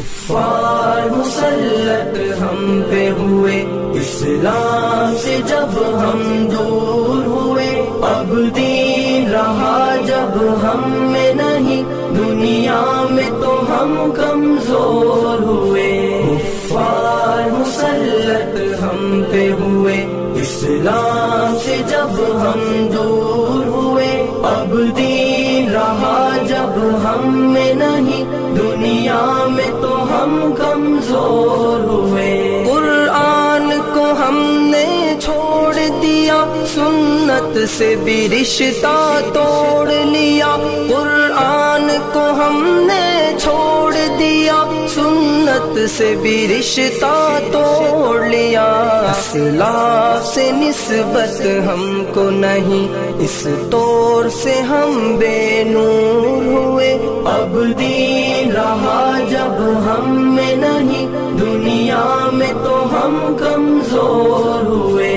کفار مسلط ہم پہ ہوئے، اسلام سے جب ہم دور ہوئے، اب دین رہا جب ہم میں نہیں، دنیا میں تو ہم کمزور ہوئے۔ کفار مسلط ہم پہ ہوئے، اسلام سے جب ہم دور ہوئے، اب دین رہا جب ہم میں نہیں، دنیا میں تو ہم کمزور ہوئے۔ قرآن کو ہم نے چھوڑ دیا، سنت سے بھی رشتہ توڑ لیا۔ قرآن کو ہم نے چھوڑ دیا، سنت سے بھی رشتہ توڑ لیا۔ اسلاف سے نسبت ہم کو نہیں، اس طور سے ہم بے نور ہوئے، اب دین رہا جب ہم میں نہیں، دنیا میں تو ہم کمزور ہوئے۔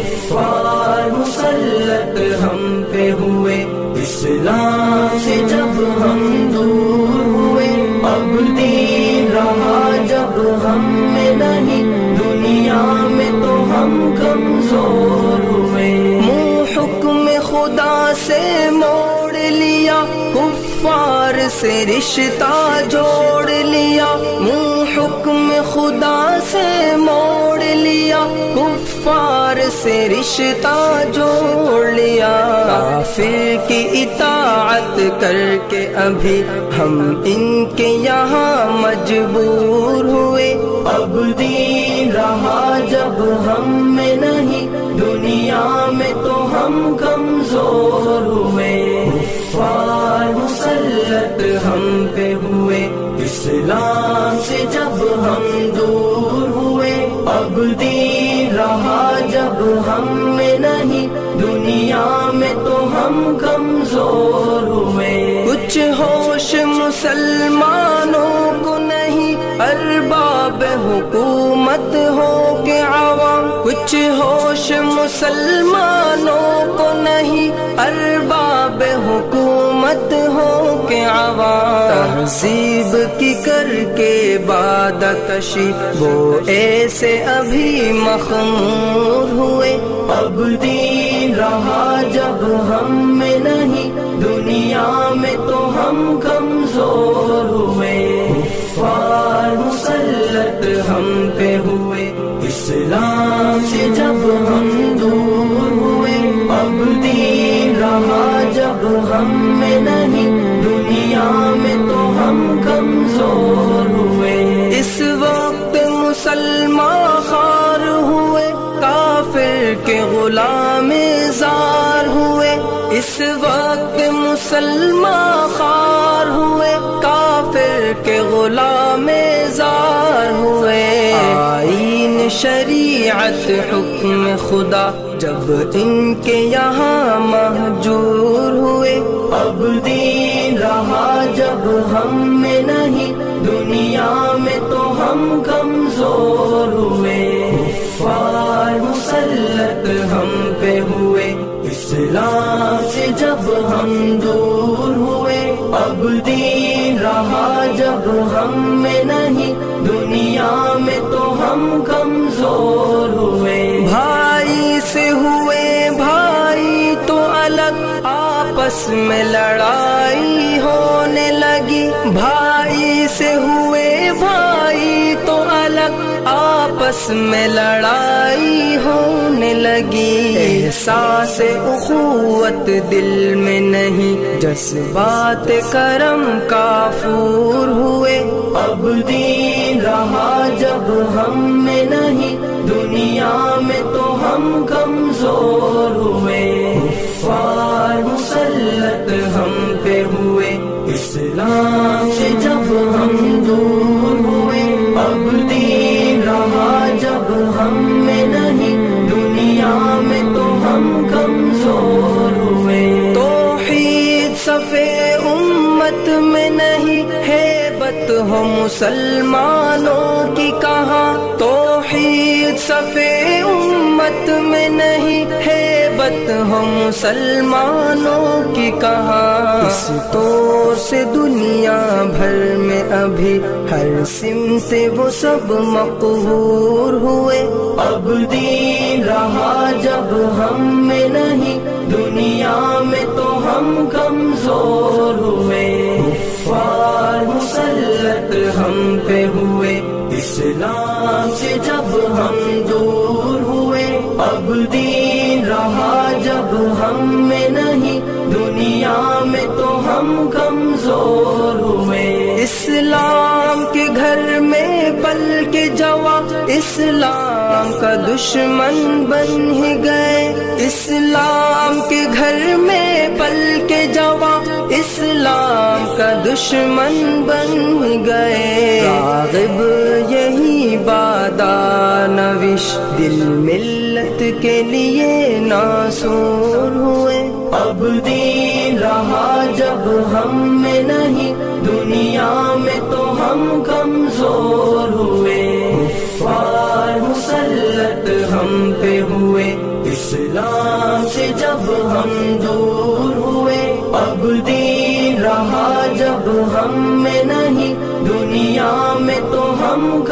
کفار مسلط ہم پہ ہوئے، اسلام سے جب ہم دور ہوئے، اب دین رہا جب ہم میں نہیں، دنیا میں تو ہم کمزور ہوئے۔ منہ حکم خدا سے موڑ لیا، کفار سے رشتہ جوڑ لیا۔ منہ حکم خدا سے موڑ لیا، کفار سے رشتہ جوڑ لیا۔ کافر کی اطاعت کر کے ابھی ہم ان کے یہاں مجبور ہوئے، اب دین رہا جب ہم میں نہیں، دنیا میں تو ہم کمزور ہوئے۔ کفار مسلط ہم پہ ہوئے، اسلام سے جب ہم دور ہوئے، اب دین رہا جب ہم میں نہیں، دنیا میں تو ہم کمزور ہوئے۔ کچھ ہوش مسلمانوں کو نہیں، ارباب حکومت ہو کے عوام۔ کچھ ہوش مسلمانوں کو نہیں، ارباب حکومت ہو کے عوام۔ تہذیب کی کر کے بادہ کشی، وہ ایسے ابھی مخمور ہوئے، اب دین رہا جب ہم میں نہیں، دنیا میں تو ہم کمزور ہوئے۔ کفار مسلط ہم پہ ہوئے، اسلام سے جب ہم دور ہوئے، اب دین رہا جب ہم میں نہیں، دنیا میں تو ہم کمزور ہوئے۔ اس وقت مسلمان خوار ہوئے، کافر کے غلام زار ہوئے۔ اس وقت مسلمان خوار ہوئے، کافر کے غلام زار ہوئے۔ آئین شریعت حکم خدا جب ان کے یہاں مہجور ہوئے، اب دین رہا جب ہم میں نہیں، دنیا میں تو ہم کمزور ہوئے۔ کفار مسلط ہم پہ ہوئے، اسلام سے جب ہم دور ہوئے، اب دین رہا جب ہم میں نہیں، دنیا میں تو ہم کمزور ہوئے۔ بھائی سے ہوئے بھائی تو الگ، آپس میں لڑائی ہونے لگی۔ بھائی سے ہوئے بھائی تو الگ، آپس میں لڑائی ہونے لگی۔ احساس اخوت دل میں نہیں، جذبات کرم کافور ہوئے، اب دین رہا جب ہم میں نہیں، دنیا میں تو ہم کمزور ہوئے۔ کفار مسلط ہم پہ ہوئے، اسلام سے جب ہم دور ہوئے، اب دین رہا جب ہم میں نہیں، دنیا میں تو ہم کمزور ہوئے۔ توحید صفے امت میں نہیں، ہیبت ہو مسلمانوں کی کہاں۔ توحید صفے امت میں نہیں، ہیبت خط ہو مسلمانوں کی کہاں، اس طور سے دنیا بھر میں ابھی ہر سمت وہ سب مقہور ہوئے۔ اب دین رہا جب ہم میں نہیں، دنیا میں تو ہم کمزور ہوئے۔ کفار مسلط ہم پہ ہوئے، اسلام سے جب ہم دور ہوئے۔ اب دین رہا جب ہم میں نہیں، دنیا میں تو ہم کمزور ہوئے۔ اسلام کے گھر میں پل کے جواں اسلام کا دشمن بن ہی گئے۔ اسلام کے گھر میں پل کے جواں اسلام کا دشمن بن ہی گئے۔ راغب یہی بادانوش دل ملت کے لیے ناصور ہوئے۔ اب دین رہا جب ہم میں نہیں، دنیا میں تو ہم کمزور ہوئے۔ کفار مسلط ہم پہ ہوئے، اسلام سے جب ہم دور ہوئے۔ اب دین رہا جب ہم میں نہیں، دنیا میں تو ہم